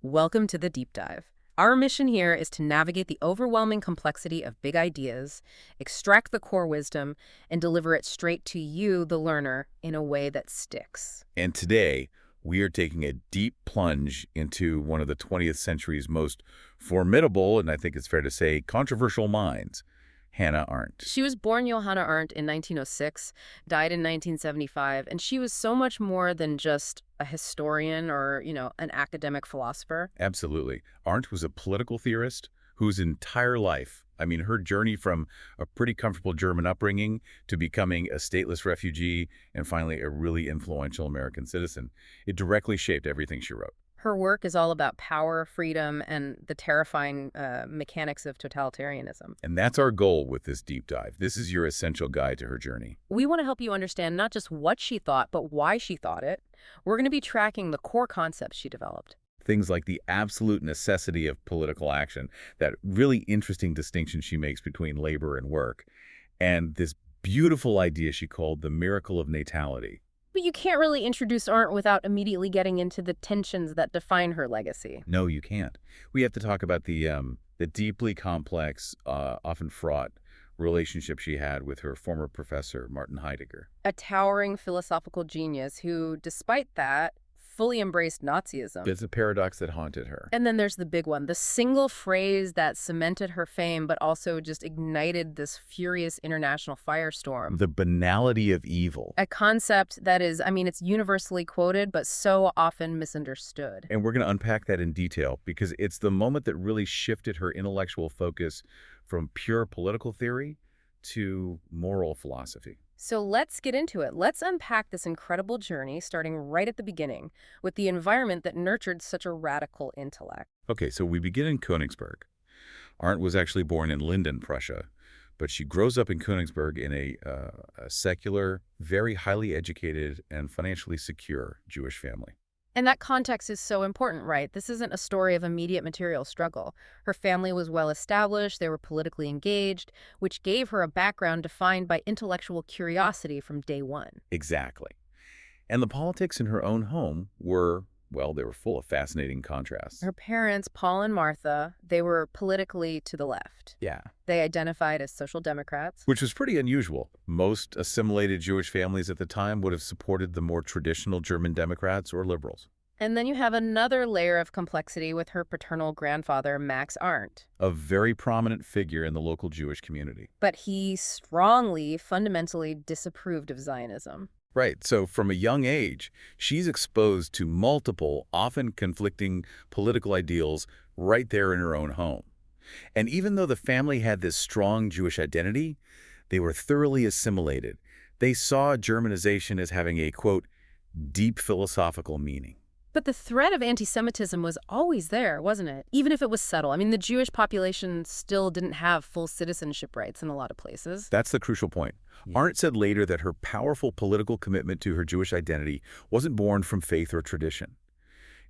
Welcome to the Deep Dive. Our mission here is to navigate the overwhelming complexity of big ideas, extract the core wisdom, and deliver it straight to you, the learner, in a way that sticks. And today, we are taking a deep plunge into one of the 20th century's most formidable, and I think it's fair to say, controversial minds, Hannah Arendt. She was born Johanna Arendt in 1906, died in 1975, and she was so much more than just a historian or, an academic philosopher. Absolutely. Arendt was a political theorist whose entire life, her journey from a pretty comfortable German upbringing to becoming a stateless refugee and finally a really influential American citizen, it directly shaped everything she wrote. Her work is all about power, freedom, and the terrifying mechanics of totalitarianism. And that's our goal with this deep dive. This is your essential guide to her journey. We want to help you understand not just what she thought, but why she thought it. We're going to be tracking the core concepts she developed. Things like the absolute necessity of political action, that really interesting distinction she makes between labor and work, and this beautiful idea she called the miracle of natality. But you can't really introduce Arendt without immediately getting into the tensions that define her legacy. No, you can't. We have to talk about the deeply complex, often fraught relationship she had with her former professor, Martin Heidegger. A towering philosophical genius who, despite that, fully embraced Nazism. It's a paradox that haunted her. And then there's the big one, the single phrase that cemented her fame, but also just ignited this furious international firestorm. The banality of evil. A concept that is, it's universally quoted, but so often misunderstood. And we're going to unpack that in detail because it's the moment that really shifted her intellectual focus from pure political theory to moral philosophy. So let's get into it. Let's unpack this incredible journey, starting right at the beginning, with the environment that nurtured such a radical intellect. Okay, so we begin in Königsberg. Arendt was actually born in Linden, Prussia, but she grows up in Königsberg in a secular, very highly educated, and financially secure Jewish family. And that context is so important, right? This isn't a story of immediate material struggle. Her family was well established, they were politically engaged, which gave her a background defined by intellectual curiosity from day one. Exactly. And the politics in her own home were, well, they were full of fascinating contrasts. Her parents, Paul and Martha, they were politically to the left. Yeah. They identified as social democrats. Which was pretty unusual. Most assimilated Jewish families at the time would have supported the more traditional German Democrats or liberals. And then you have another layer of complexity with her paternal grandfather, Max Arendt. A very prominent figure in the local Jewish community. But he strongly, fundamentally disapproved of Zionism. Right. So from a young age, she's exposed to multiple, often conflicting political ideals right there in her own home. And even though the family had this strong Jewish identity, they were thoroughly assimilated. They saw Germanization as having a, quote, deep philosophical meaning. But the threat of anti-Semitism was always there, wasn't it? Even if it was subtle. The Jewish population still didn't have full citizenship rights in a lot of places. That's the crucial point. Yeah. Arendt said later that her powerful political commitment to her Jewish identity wasn't born from faith or tradition.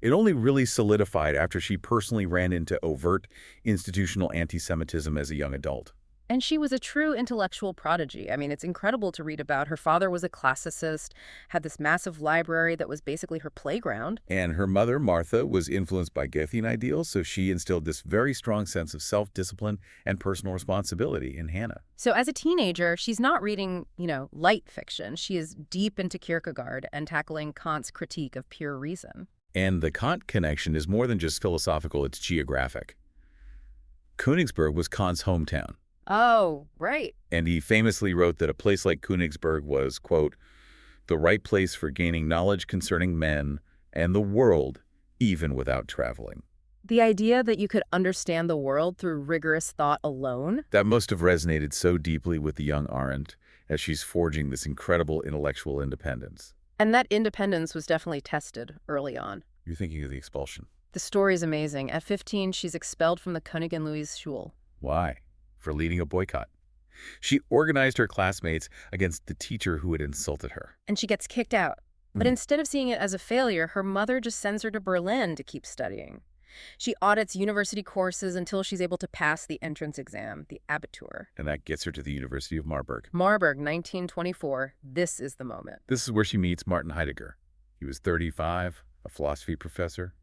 It only really solidified after she personally ran into overt institutional anti-Semitism as a young adult. And she was a true intellectual prodigy. It's incredible to read about. Her father was a classicist, had this massive library that was basically her playground. And her mother, Martha, was influenced by Goethean ideals, so she instilled this very strong sense of self-discipline and personal responsibility in Hannah. So as a teenager, she's not reading, light fiction. She is deep into Kierkegaard and tackling Kant's critique of pure reason. And the Kant connection is more than just philosophical, it's geographic. Königsberg was Kant's hometown. Oh, right. And he famously wrote that a place like Königsberg was, quote, the right place for gaining knowledge concerning men and the world, even without traveling. The idea that you could understand the world through rigorous thought alone? That must have resonated so deeply with the young Arendt as she's forging this incredible intellectual independence. And that independence was definitely tested early on. You're thinking of the expulsion. The story's amazing. At 15, she's expelled from the König and Louis Schule. Why? For leading a boycott. She organized her classmates against the teacher who had insulted her. And she gets kicked out. But instead of seeing it as a failure, her mother just sends her to Berlin to keep studying. She audits university courses until she's able to pass the entrance exam, the Abitur. And that gets her to the University of Marburg. Marburg, 1924. This is the moment. This is where she meets Martin Heidegger. He was 35, a philosophy professor.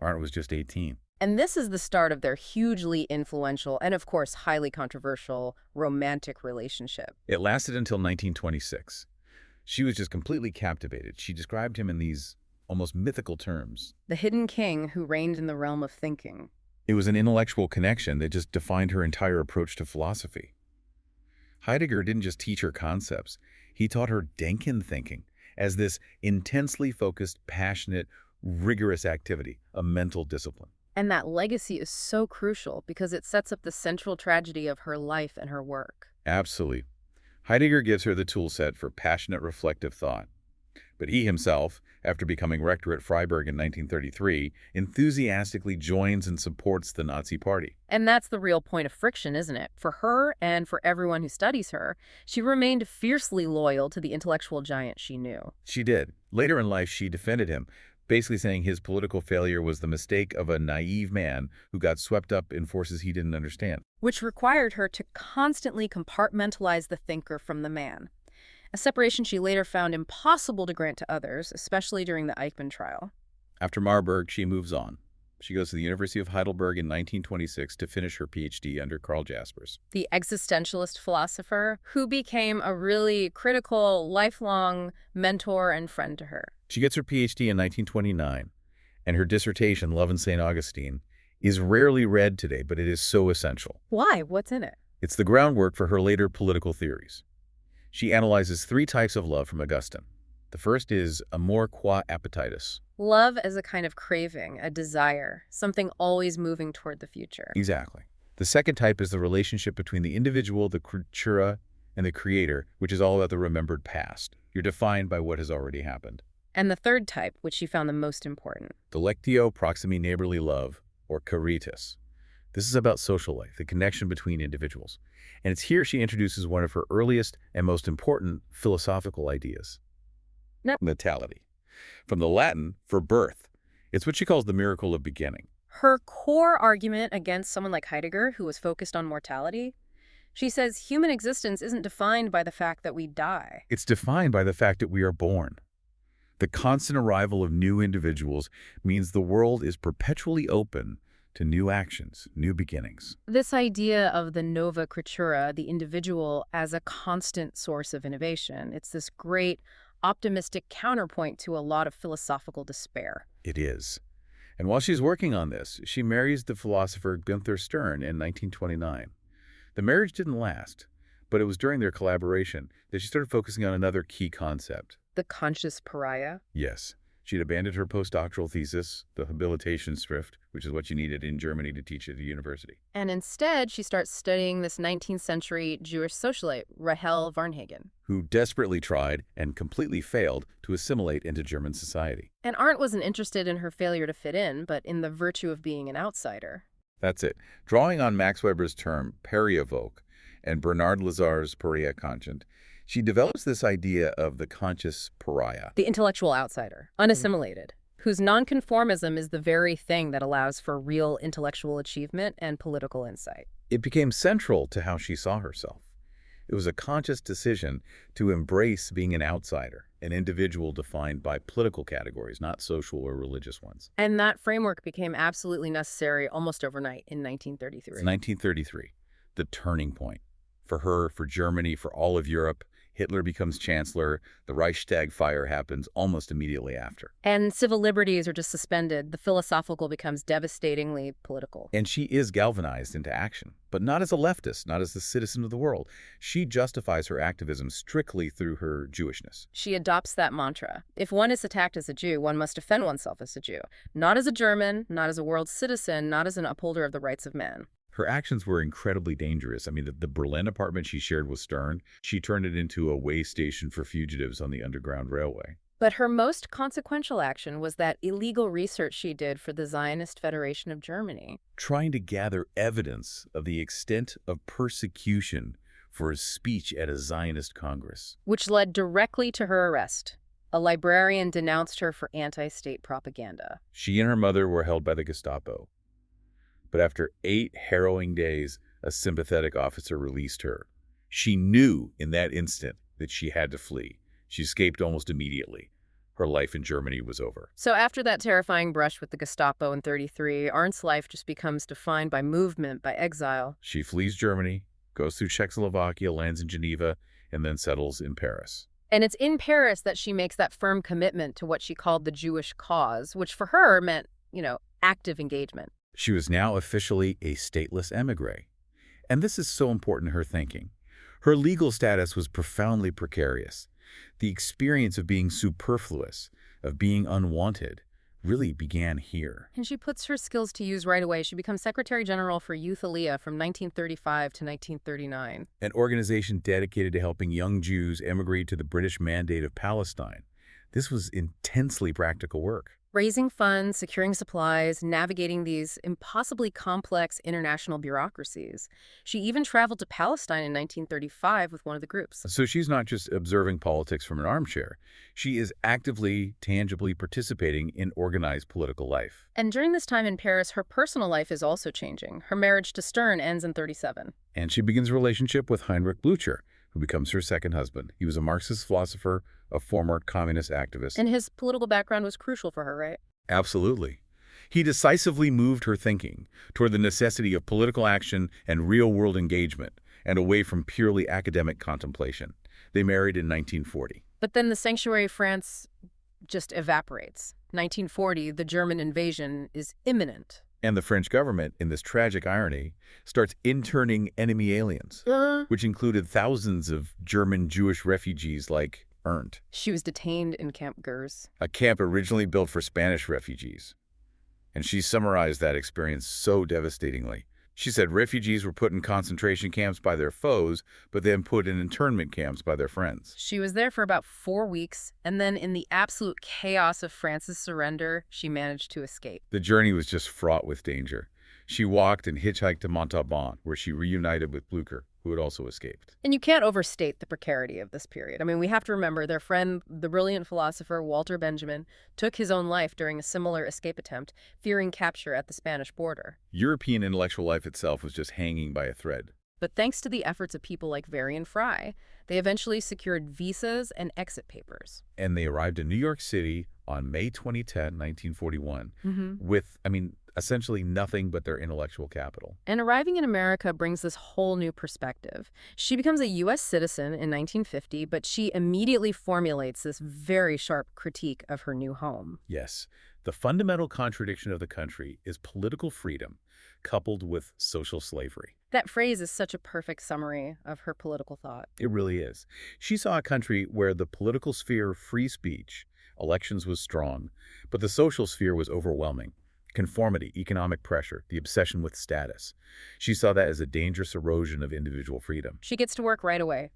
Arendt was just 18. And this is the start of their hugely influential and, of course, highly controversial romantic relationship. It lasted until 1926. She was just completely captivated. She described him in these almost mythical terms. The hidden king who reigned in the realm of thinking. It was an intellectual connection that just defined her entire approach to philosophy. Heidegger didn't just teach her concepts. He taught her Denken thinking as this intensely focused, passionate, rigorous activity, a mental discipline. And that legacy is so crucial because it sets up the central tragedy of her life and her work. Absolutely. Heidegger gives her the tool set for passionate, reflective thought. But he himself, after becoming rector at Freiburg in 1933, enthusiastically joins and supports the Nazi Party. And that's the real point of friction, isn't it? For her and for everyone who studies her, she remained fiercely loyal to the intellectual giant she knew. She did. Later in life, she defended him, basically saying his political failure was the mistake of a naive man who got swept up in forces he didn't understand. Which required her to constantly compartmentalize the thinker from the man. A separation she later found impossible to grant to others, especially during the Eichmann trial. After Marburg, she moves on. She goes to the University of Heidelberg in 1926 to finish her PhD under Karl Jaspers. The existentialist philosopher who became a really critical, lifelong mentor and friend to her. She gets her PhD in 1929, and her dissertation, Love in St. Augustine, is rarely read today, but it is so essential. Why? What's in it? It's the groundwork for her later political theories. She analyzes 3 types of love from Augustine. The first is amor qua appetitus. Love as a kind of craving, a desire, something always moving toward the future. Exactly. The second type is the relationship between the individual, the creatura, and the creator, which is all about the remembered past. You're defined by what has already happened. And the third type, which she found the most important. The lectio proximi neighborly love, or caritas. This is about social life, the connection between individuals. And it's here she introduces one of her earliest and most important philosophical ideas. Natality. From the Latin for birth. It's what she calls the miracle of beginning. Her core argument against someone like Heidegger, who was focused on mortality, she says human existence isn't defined by the fact that we die. It's defined by the fact that we are born. The constant arrival of new individuals means the world is perpetually open to new actions, new beginnings. This idea of the nova creatura, the individual, as a constant source of innovation, it's this great optimistic counterpoint to a lot of philosophical despair. It is. And while she's working on this, she marries the philosopher Gunther Stern in 1929. The marriage didn't last, but it was during their collaboration that she started focusing on another key concept. The conscious pariah? Yes. She'd abandoned her postdoctoral thesis, the Habilitationsschrift, which is what you needed in Germany to teach at a university. And instead, she starts studying this 19th century Jewish socialite, Rahel Varnhagen, who desperately tried and completely failed to assimilate into German society. And Arendt wasn't interested in her failure to fit in, but in the virtue of being an outsider. That's it. Drawing on Max Weber's term pariavoc and Bernard Lazar's pariah conscient, she develops this idea of the conscious pariah. The intellectual outsider, unassimilated, whose nonconformism is the very thing that allows for real intellectual achievement and political insight. It became central to how she saw herself. It was a conscious decision to embrace being an outsider, an individual defined by political categories, not social or religious ones. And that framework became absolutely necessary almost overnight in 1933. It's 1933, the turning point. For her, for Germany, for all of Europe. Hitler becomes chancellor. The Reichstag fire happens almost immediately after. And civil liberties are just suspended. The philosophical becomes devastatingly political. And she is galvanized into action, but not as a leftist, not as the citizen of the world. She justifies her activism strictly through her Jewishness. She adopts that mantra. If one is attacked as a Jew, one must defend oneself as a Jew. Not as a German, not as a world citizen, not as an upholder of the rights of man. Her actions were incredibly dangerous. I mean, the Berlin apartment she shared with Stern, she turned it into a way station for fugitives on the Underground Railway. But her most consequential action was that illegal research she did for the Zionist Federation of Germany. Trying to gather evidence of the extent of persecution for a speech at a Zionist Congress. Which led directly to her arrest. A librarian denounced her for anti-state propaganda. She and her mother were held by the Gestapo. But after 8 harrowing days, a sympathetic officer released her. She knew in that instant that she had to flee. She escaped almost immediately. her life in Germany was over. So after that terrifying brush with the Gestapo in 33, Arndt's life just becomes defined by movement, by exile. She flees Germany, goes through Czechoslovakia, lands in Geneva, and then settles in Paris. And it's in Paris that she makes that firm commitment to what she called the Jewish cause, which for her meant, active engagement. She was now officially a stateless émigré. And this is so important in her thinking. Her legal status was profoundly precarious. The experience of being superfluous, of being unwanted, really began here. And she puts her skills to use right away. She becomes Secretary General for Youth Aliyah from 1935 to 1939. An organization dedicated to helping young Jews emigrate to the British Mandate of Palestine. This was intensely practical work. Raising funds, securing supplies, navigating these impossibly complex international bureaucracies. She even traveled to Palestine in 1935 with one of the groups. So she's not just observing politics from an armchair. She is actively, tangibly participating in organized political life. And during this time in Paris, her personal life is also changing. Her marriage to Stern ends in 37. And she begins a relationship with Heinrich Blücher, who becomes her second husband. He was a Marxist philosopher, a former communist activist. And his political background was crucial for her, right? Absolutely. He decisively moved her thinking toward the necessity of political action and real-world engagement, and away from purely academic contemplation. They married in 1940. But then the sanctuary France just evaporates. 1940, the German invasion is imminent. And the French government, in this tragic irony, starts interning enemy aliens, which included thousands of German Jewish refugees like Arendt. She was detained in Camp Gurs. A camp originally built for Spanish refugees. And she summarized that experience so devastatingly. She said refugees were put in concentration camps by their foes, but then put in internment camps by their friends. She was there for about 4 weeks, and then in the absolute chaos of France's surrender, she managed to escape. The journey was just fraught with danger. She walked and hitchhiked to Montauban, where she reunited with Blücher, who had also escaped. And you can't overstate the precarity of this period. I mean, we have to remember their friend, the brilliant philosopher Walter Benjamin, took his own life during a similar escape attempt, fearing capture at the Spanish border. European intellectual life itself was just hanging by a thread. But thanks to the efforts of people like Varian Fry, they eventually secured visas and exit papers. And they arrived in New York City on May 2010, 1941, with, essentially nothing but their intellectual capital. And arriving in America brings this whole new perspective. She becomes a U.S. citizen in 1950, but she immediately formulates this very sharp critique of her new home. Yes, the fundamental contradiction of the country is political freedom coupled with social slavery. That phrase is such a perfect summary of her political thought. It really is. She saw a country where the political sphere of free speech, elections was strong, but the social sphere was overwhelming. Conformity, economic pressure, the obsession with status. She saw that as a dangerous erosion of individual freedom. She gets to work right away,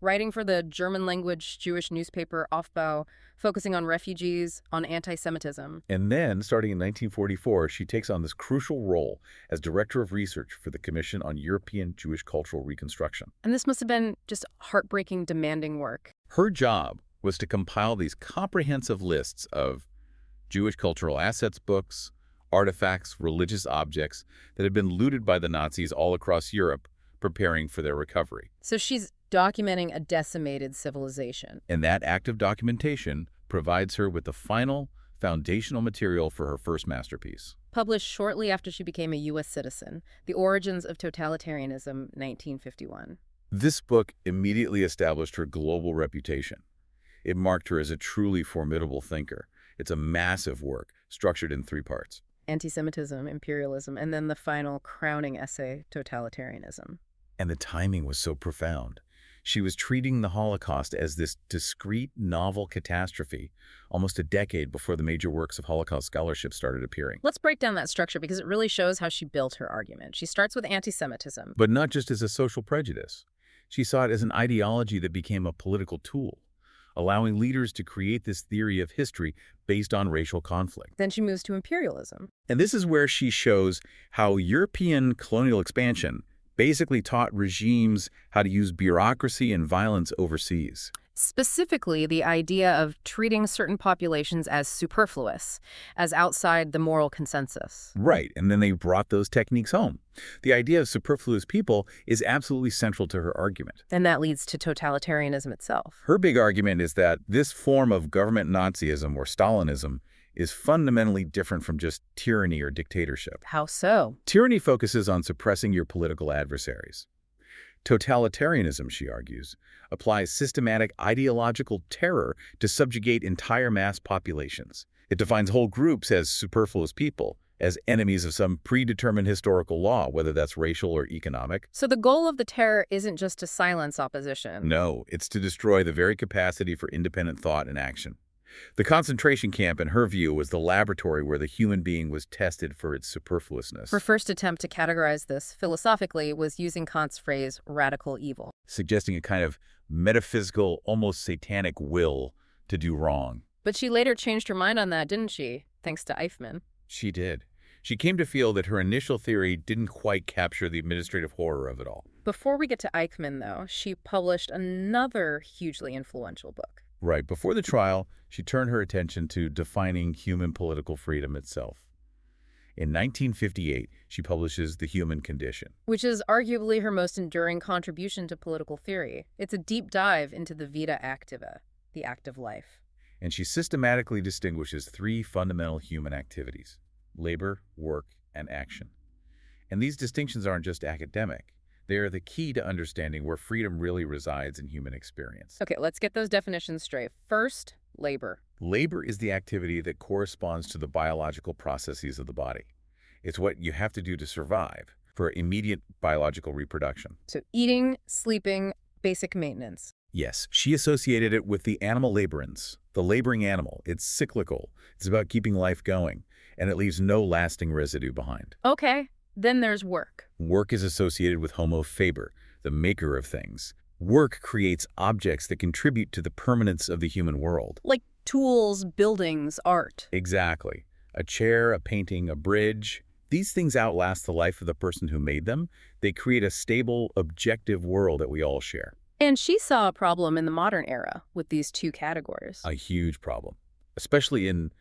writing for the German-language Jewish newspaper Aufbau, focusing on refugees, on anti-Semitism. And then, starting in 1944, she takes on this crucial role as Director of Research for the Commission on European Jewish Cultural Reconstruction. And this must have been just heartbreaking, demanding work. Her job was to compile these comprehensive lists of Jewish cultural assets books, artifacts, religious objects that had been looted by the Nazis all across Europe, preparing for their recovery. So she's documenting a decimated civilization. And that act of documentation provides her with the final, foundational material for her first masterpiece. Published shortly after she became a U.S. citizen, The Origins of Totalitarianism, 1951. This book immediately established her global reputation. It marked her as a truly formidable thinker. It's a massive work, structured in 3 parts. Anti-Semitism, imperialism, and then the final crowning essay, Totalitarianism. And the timing was so profound. She was treating the Holocaust as this discrete, novel catastrophe almost a decade before the major works of Holocaust scholarship started appearing. Let's break down that structure because it really shows how she built her argument. She starts with anti-Semitism. But not just as a social prejudice. She saw it as an ideology that became a political tool, allowing leaders to create this theory of history based on racial conflict. Then she moves to imperialism. And this is where she shows how European colonial expansion basically taught regimes how to use bureaucracy and violence overseas. Specifically, the idea of treating certain populations as superfluous, as outside the moral consensus. Right, and then they brought those techniques home. The idea of superfluous people is absolutely central to her argument. And that leads to totalitarianism itself. Her big argument is that this form of government Nazism or Stalinism is fundamentally different from just tyranny or dictatorship. How so? Tyranny focuses on suppressing your political adversaries. Totalitarianism, she argues, applies systematic ideological terror to subjugate entire mass populations. It defines whole groups as superfluous people, as enemies of some predetermined historical law, whether that's racial or economic. So the goal of the terror isn't just to silence opposition. No, it's to destroy the very capacity for independent thought and action. The concentration camp, in her view, was the laboratory where the human being was tested for its superfluousness. Her first attempt to categorize this philosophically was using Kant's phrase, radical evil. Suggesting a kind of metaphysical, almost satanic will to do wrong. But she later changed her mind on that, didn't she? Thanks to Eichmann. She did. She came to feel that her initial theory didn't quite capture the administrative horror of it all. Before we get to Eichmann, though, she published another hugely influential book. Right. Before the trial, she turned her attention to defining human political freedom itself. In 1958, she publishes The Human Condition, Which is arguably her most enduring contribution to political theory. It's a deep dive into the vita activa, the active life. and she systematically distinguishes three fundamental human activities: labor, work, and action. And these distinctions aren't just academic. They are the key to understanding where freedom really resides in human experience. Okay, let's get those definitions straight. First, labor. Labor is the activity that corresponds to the biological processes of the body. It's what you have to do to survive, for immediate biological reproduction. So eating, sleeping, basic maintenance. Yes, she associated it with the animal laborans, the laboring animal. It's cyclical. It's about keeping life going, and it leaves no lasting residue behind. Okay, then there's work. Work is associated with Homo faber, the maker of things. Work creates objects that contribute to the permanence of the human world. Like tools, buildings, art. Exactly. A chair, a painting, a bridge. These things outlast the life of the person who made them. They create a stable, objective world that we all share. And she saw a problem in the modern era with these two categories. A huge problem, especially in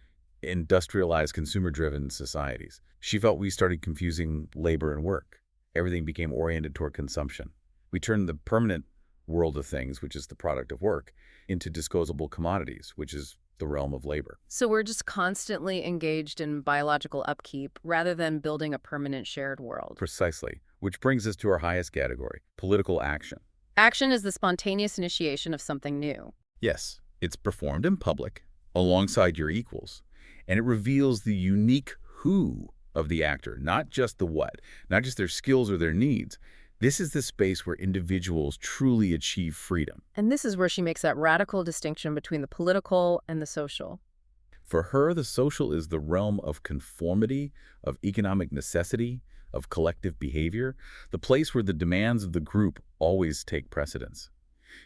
industrialized, consumer-driven societies. She felt we started confusing labor and work. Everything became oriented toward consumption. We turned the permanent world of things, which is the product of work, into disposable commodities, which is the realm of labor. So we're just constantly engaged in biological upkeep rather than building a permanent shared world. Precisely, which brings us to our highest category, political action. Action is the spontaneous initiation of something new. Yes, it's performed in public, alongside your equals, and it reveals the unique who of the actor, not just the what, not just their skills or their needs. This is the space where individuals truly achieve freedom. And this is where she makes that radical distinction between the political and the social. For her, the social is the realm of conformity, of economic necessity, of collective behavior, the place where the demands of the group always take precedence.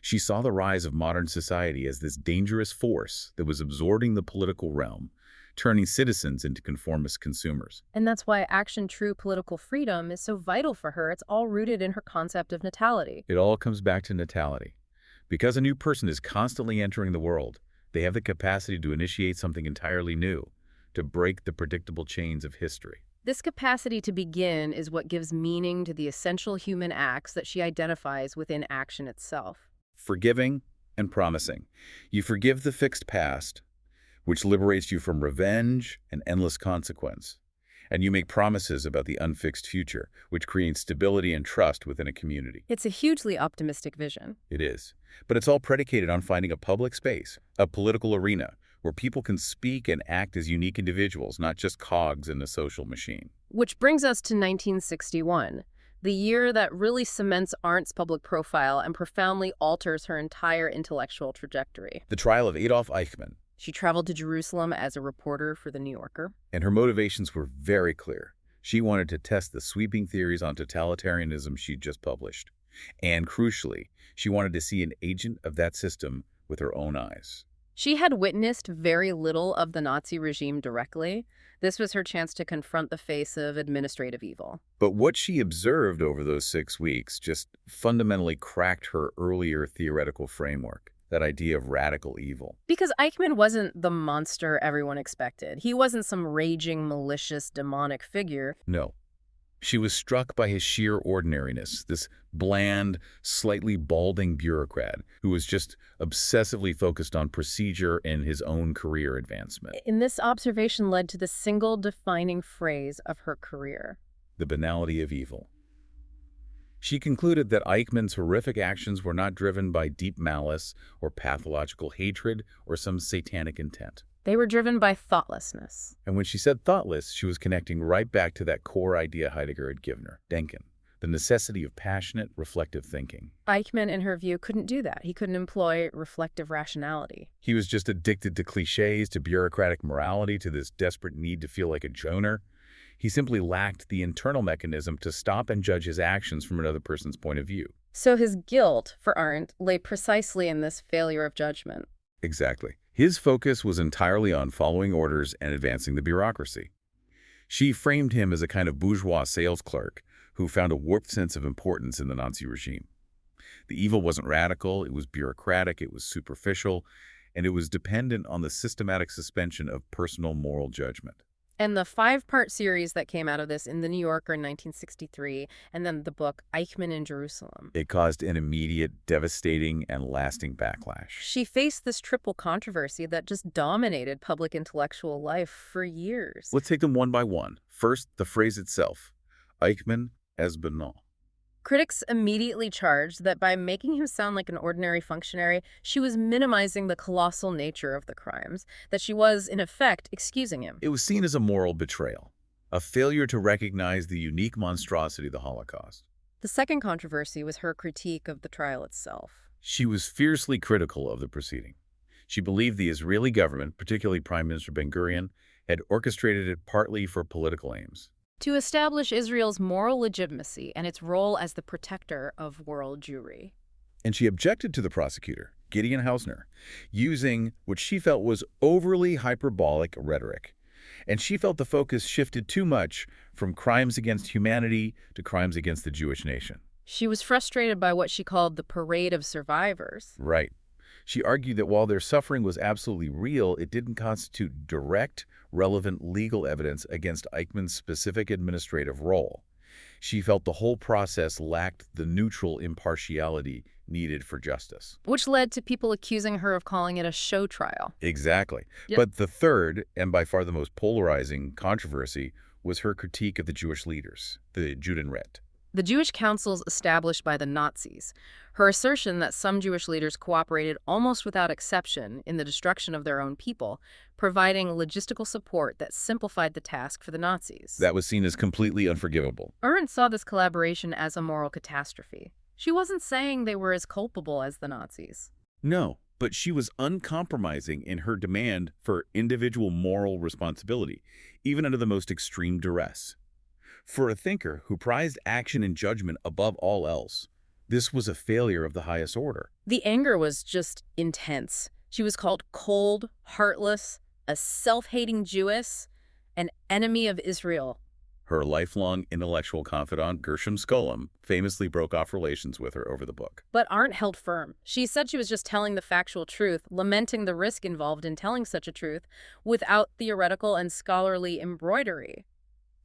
She saw the rise of modern society as this dangerous force that was absorbing the political realm, turning citizens into conformist consumers. And that's why action true political freedom is so vital for her. It's all rooted in her concept of natality. It all comes back to natality. Because a new person is constantly entering the world, they have the capacity to initiate something entirely new, to break the predictable chains of history. This capacity to begin is what gives meaning to the essential human acts that she identifies within action itself. Forgiving and promising. You forgive the fixed past, which liberates you from revenge and endless consequence. And you make promises about the unfixed future, which creates stability and trust within a community. It's a hugely optimistic vision. It is. But it's all predicated on finding a public space, a political arena, where people can speak and act as unique individuals, not just cogs in a social machine. Which brings us to 1961, the year that really cements Arendt's public profile and profoundly alters her entire intellectual trajectory. The trial of Adolf Eichmann. She traveled to Jerusalem as a reporter for The New Yorker. And her motivations were very clear. She wanted to test the sweeping theories on totalitarianism she'd just published. And crucially, she wanted to see an agent of that system with her own eyes. She had witnessed very little of the Nazi regime directly. This was her chance to confront the face of administrative evil. But what she observed over those 6 weeks just fundamentally cracked her earlier theoretical framework. that idea of radical evil. Because Eichmann wasn't the monster everyone expected. He wasn't some raging, malicious, demonic figure. No. She was struck by his sheer ordinariness, this bland, slightly balding bureaucrat who was just obsessively focused on procedure and his own career advancement. And this observation led to the single defining phrase of her career. The banality of evil. She concluded that Eichmann's horrific actions were not driven by deep malice or pathological hatred or some satanic intent. They were driven by thoughtlessness. And when she said thoughtless, she was connecting right back to that core idea Heidegger had given her, Denken, the necessity of passionate, reflective thinking. Eichmann, in her view, couldn't do that. He couldn't employ reflective rationality. He was just addicted to cliches, to bureaucratic morality, to this desperate need to feel like a Joner. He simply lacked the internal mechanism to stop and judge his actions from another person's point of view. So his guilt, for Arendt, lay precisely in this failure of judgment. Exactly. His focus was entirely on following orders and advancing the bureaucracy. She framed him as a kind of bourgeois sales clerk who found a warped sense of importance in the Nazi regime. The evil wasn't radical, it was bureaucratic, it was superficial, and it was dependent on the systematic suspension of personal moral judgment. And the 5-part series that came out of this in The New Yorker in 1963, and then the book Eichmann in Jerusalem. It caused an immediate, devastating, and lasting backlash. She faced this triple controversy that just dominated public intellectual life for years. Let's take them one by one. First, the phrase itself, Eichmann as banal. Critics immediately charged that by making him sound like an ordinary functionary, she was minimizing the colossal nature of the crimes, that she was, in effect, excusing him. It was seen as a moral betrayal, a failure to recognize the unique monstrosity of the Holocaust. The second controversy was her critique of the trial itself. She was fiercely critical of the proceeding. She believed the Israeli government, particularly Prime Minister Ben-Gurion, had orchestrated it partly for political aims. To establish Israel's moral legitimacy and its role as the protector of world Jewry. And she objected to the prosecutor, Gideon Hausner, using what she felt was overly hyperbolic rhetoric. And she felt the focus shifted too much from crimes against humanity to crimes against the Jewish nation. She was frustrated by what she called the parade of survivors. Right. She argued that while their suffering was absolutely real, it didn't constitute direct, relevant legal evidence against Eichmann's specific administrative role. She felt the whole process lacked the neutral impartiality needed for justice. Which led to people accusing her of calling it a show trial. Exactly. Yep. But the third, and by far the most polarizing, controversy was her critique of the Jewish leaders, the Judenrat. The Jewish councils established by the Nazis. Her assertion that some Jewish leaders cooperated almost without exception in the destruction of their own people, providing logistical support that simplified the task for the Nazis. That was seen as completely unforgivable. Arendt saw this collaboration as a moral catastrophe. She wasn't saying they were as culpable as the Nazis. No, but she was uncompromising in her demand for individual moral responsibility, even under the most extreme duress. For a thinker who prized action and judgment above all else, this was a failure of the highest order. The anger was just intense. She was called cold, heartless, a self-hating Jewess, an enemy of Israel. Her lifelong intellectual confidant, Gershom Scholem, famously broke off relations with her over the book. But Arendt held firm. She said she was just telling the factual truth, lamenting the risk involved in telling such a truth without theoretical and scholarly embroidery.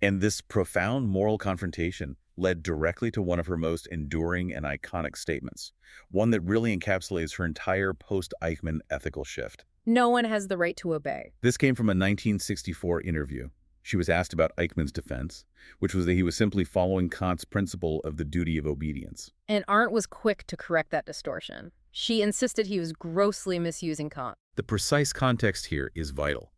And this profound moral confrontation led directly to one of her most enduring and iconic statements, one that really encapsulates her entire post-Eichmann ethical shift. No one has the right to obey. This came from a 1964 interview. She was asked about Eichmann's defense, which was that he was simply following Kant's principle of the duty of obedience. And Arendt was quick to correct that distortion. She insisted he was grossly misusing Kant. The precise context here is vital.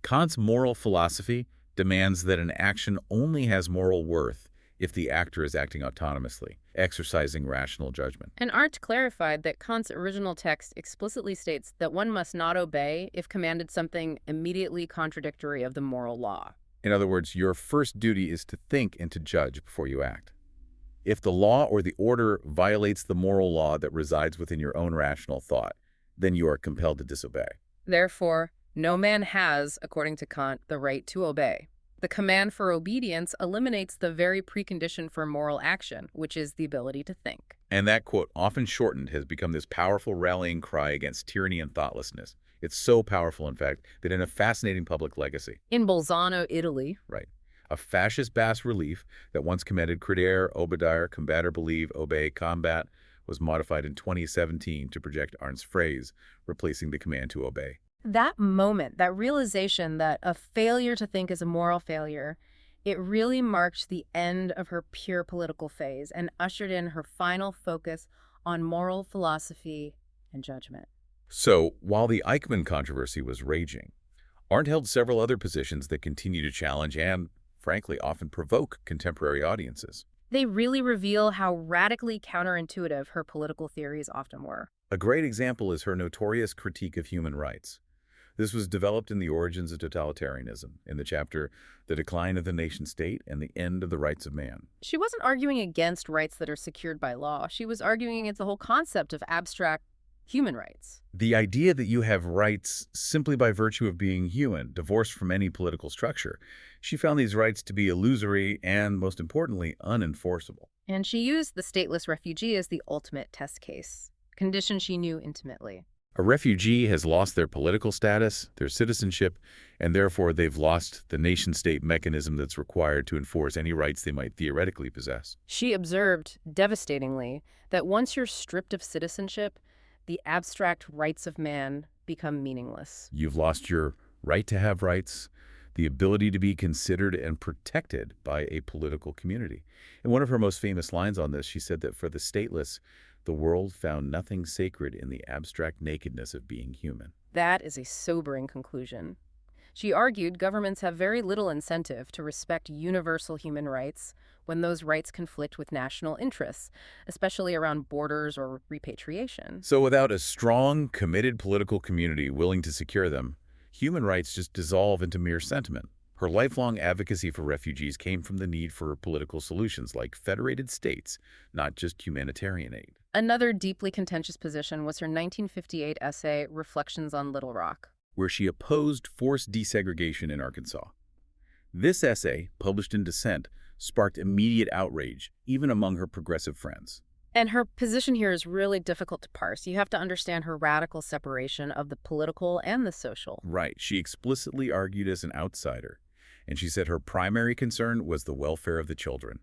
Kant's moral philosophy demands that an action only has moral worth if the actor is acting autonomously, exercising rational judgment. And Arendt clarified that Kant's original text explicitly states that one must not obey if commanded something immediately contradictory of the moral law. In other words, your first duty is to think and to judge before you act. If the law or the order violates the moral law that resides within your own rational thought, then you are compelled to disobey. Therefore, no man has, according to Kant, the right to obey. The command for obedience eliminates the very precondition for moral action, which is the ability to think. And that quote, often shortened, has become this powerful rallying cry against tyranny and thoughtlessness. It's so powerful, in fact, that in a fascinating public legacy, In Bolzano, Italy, right, a fascist bas relief that once commanded credere, obedire, combater, believe, obey, combat, was modified in 2017 to project Arndt's phrase, replacing the command to obey. that moment, that realization that a failure to think is a moral failure, it really marked the end of her pure political phase and ushered in her final focus on moral philosophy and judgment. So, while the Eichmann controversy was raging, Arndt held several other positions that continue to challenge and, frankly, often provoke contemporary audiences. They really reveal how radically counterintuitive her political theories often were. A great example is her notorious critique of human rights. This was developed in The Origins of Totalitarianism, in the chapter The Decline of the Nation-State and the End of the Rights of Man. She wasn't arguing against rights that are secured by law. She was arguing against the whole concept of abstract human rights. The idea that you have rights simply by virtue of being human, divorced from any political structure. She found these rights to be illusory and, most importantly, unenforceable. And she used the stateless refugee as the ultimate test case, a condition she knew intimately. A refugee has lost their political status, their citizenship, and therefore they've lost the nation-state mechanism that's required to enforce any rights they might theoretically possess. She observed, devastatingly, that once you're stripped of citizenship, the abstract rights of man become meaningless. You've lost your right to have rights, the ability to be considered and protected by a political community. In one of her most famous lines on this, she said that for the stateless, the world found nothing sacred in the abstract nakedness of being human. That is a sobering conclusion. She argued governments have very little incentive to respect universal human rights when those rights conflict with national interests, especially around borders or repatriation. So without a strong, committed political community willing to secure them, human rights just dissolve into mere sentiment. Her lifelong advocacy for refugees came from the need for political solutions like federated states, not just humanitarian aid. Another deeply contentious position was her 1958 essay, Reflections on Little Rock, where she opposed forced desegregation in Arkansas. This essay, published in dissent, sparked immediate outrage, even among her progressive friends. And her position here is really difficult to parse. You have to understand her radical separation of the political and the social. Right. She explicitly argued as an outsider, and she said her primary concern was the welfare of the children.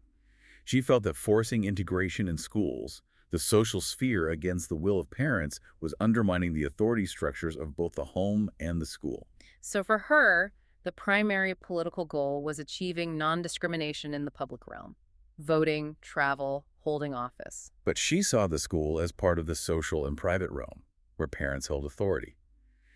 She felt that forcing integration in schools, the social sphere against the will of parents, was undermining the authority structures of both the home and the school. So for her, the primary political goal was achieving non-discrimination in the public realm: voting, travel, holding office. But she saw the school as part of the social and private realm, where parents held authority.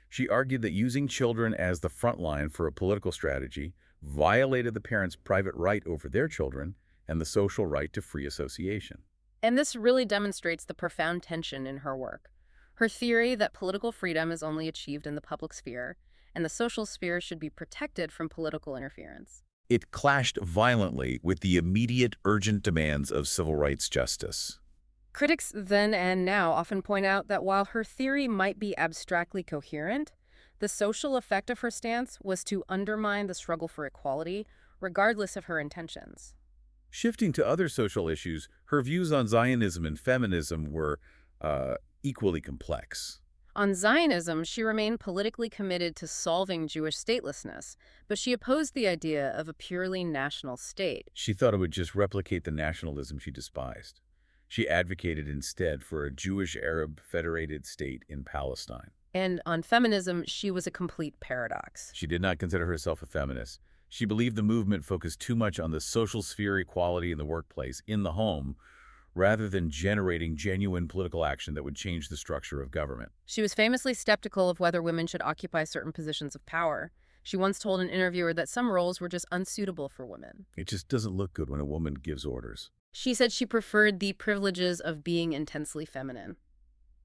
She argued that using children as the front line for a political strategy violated the parents' private right over their children and the social right to free association. And this really demonstrates the profound tension in her work. Her theory that political freedom is only achieved in the public sphere, and the social sphere should be protected from political interference. It clashed violently with the immediate, urgent demands of civil rights justice. Critics then and now often point out that while her theory might be abstractly coherent, the social effect of her stance was to undermine the struggle for equality, regardless of her intentions. Shifting to other social issues, her views on Zionism and feminism were equally complex. On Zionism, she remained politically committed to solving Jewish statelessness, but she opposed the idea of a purely national state. She thought it would just replicate the nationalism she despised. She advocated instead for a Jewish-Arab federated state in Palestine. And on feminism, she was a complete paradox. She did not consider herself a feminist. She believed the movement focused too much on the social sphere equality in the workplace, in the home, rather than generating genuine political action that would change the structure of government. She was famously skeptical of whether women should occupy certain positions of power. She once told an interviewer that some roles were just unsuitable for women. It just doesn't look good when a woman gives orders. She said she preferred the privileges of being intensely feminine.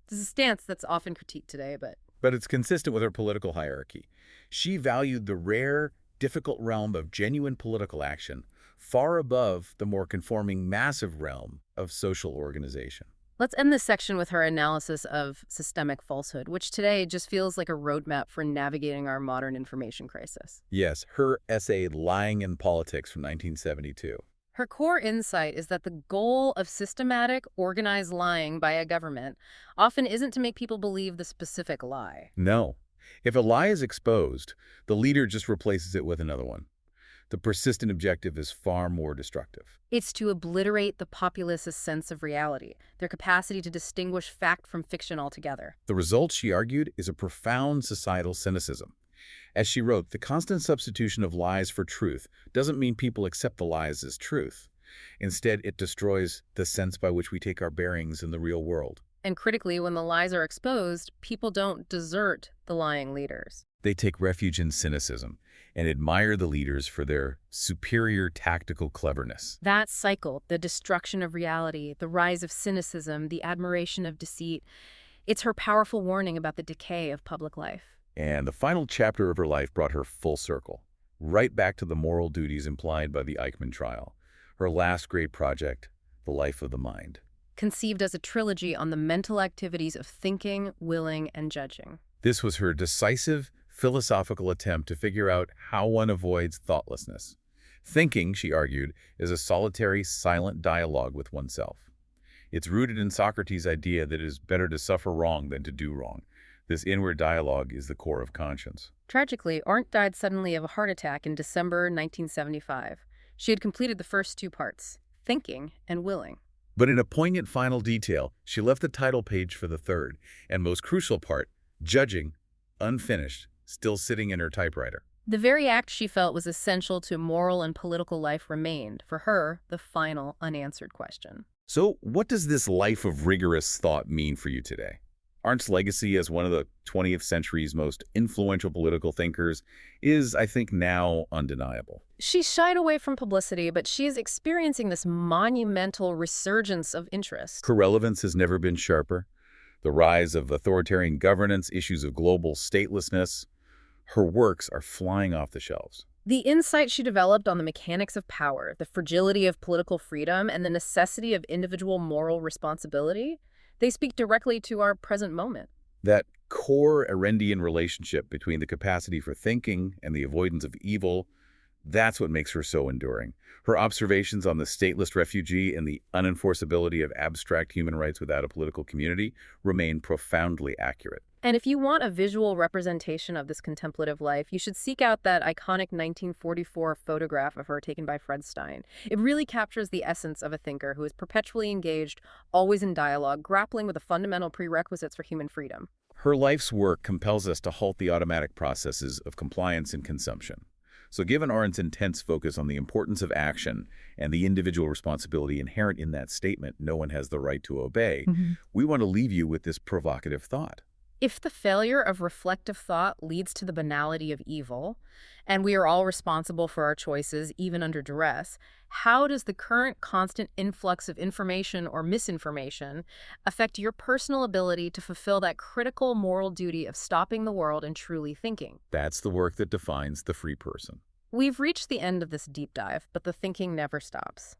This is a stance that's often critiqued today, But it's consistent with her political hierarchy. She valued the rare, difficult realm of genuine political action far above the more conforming, massive realm of social organization. Let's end this section with her analysis of systemic falsehood, which today just feels like a roadmap for navigating our modern information crisis. Yes, her essay Lying in Politics from 1972. Her core insight is that the goal of systematic, organized lying by a government often isn't to make people believe the specific lie. No. If a lie is exposed, the leader just replaces it with another one. The persistent objective is far more destructive. It's to obliterate the populace's sense of reality, their capacity to distinguish fact from fiction altogether. The result, she argued, is a profound societal cynicism. As she wrote, the constant substitution of lies for truth doesn't mean people accept the lies as truth. Instead, it destroys the sense by which we take our bearings in the real world. And critically, when the lies are exposed, people don't desert the lying leaders. They take refuge in cynicism and admire the leaders for their superior tactical cleverness. That cycle, the destruction of reality, the rise of cynicism, the admiration of deceit, it's her powerful warning about the decay of public life. And the final chapter of her life brought her full circle, right back to the moral duties implied by the Eichmann trial, her last great project, The Life of the Mind. Conceived as a trilogy on the mental activities of thinking, willing, and judging. This was her decisive, philosophical attempt to figure out how one avoids thoughtlessness. Thinking, she argued, is a solitary, silent dialogue with oneself. It's rooted in Socrates' idea that it is better to suffer wrong than to do wrong. This inward dialogue is the core of conscience. Tragically, Arendt died suddenly of a heart attack in December 1975. She had completed the first two parts, thinking and willing. But in a poignant final detail, she left the title page for the third, and most crucial part, judging, unfinished, still sitting in her typewriter. The very act she felt was essential to moral and political life remained, for her, the final unanswered question. So what does this life of rigorous thought mean for you today? Arndt's legacy as one of the 20th century's most influential political thinkers is, I think, now undeniable. She shied away from publicity, but she is experiencing this monumental resurgence of interest. Her relevance has never been sharper. The rise of authoritarian governance, issues of global statelessness, her works are flying off the shelves. The insight she developed on the mechanics of power, the fragility of political freedom, and the necessity of individual moral responsibility, they speak directly to our present moment. That core Arendtian relationship between the capacity for thinking and the avoidance of evil, that's what makes her so enduring. Her observations on the stateless refugee and the unenforceability of abstract human rights without a political community remain profoundly accurate. And if you want a visual representation of this contemplative life, you should seek out that iconic 1944 photograph of her taken by Fred Stein. It really captures the essence of a thinker who is perpetually engaged, always in dialogue, grappling with the fundamental prerequisites for human freedom. Her life's work compels us to halt the automatic processes of compliance and consumption. So given Arendt's intense focus on the importance of action and the individual responsibility inherent in that statement, no one has the right to obey, we want to leave you with this provocative thought. If the failure of reflective thought leads to the banality of evil, and we are all responsible for our choices, even under duress, how does the current constant influx of information or misinformation affect your personal ability to fulfill that critical moral duty of stopping the world and truly thinking? That's the work that defines the free person. We've reached the end of this deep dive, but the thinking never stops.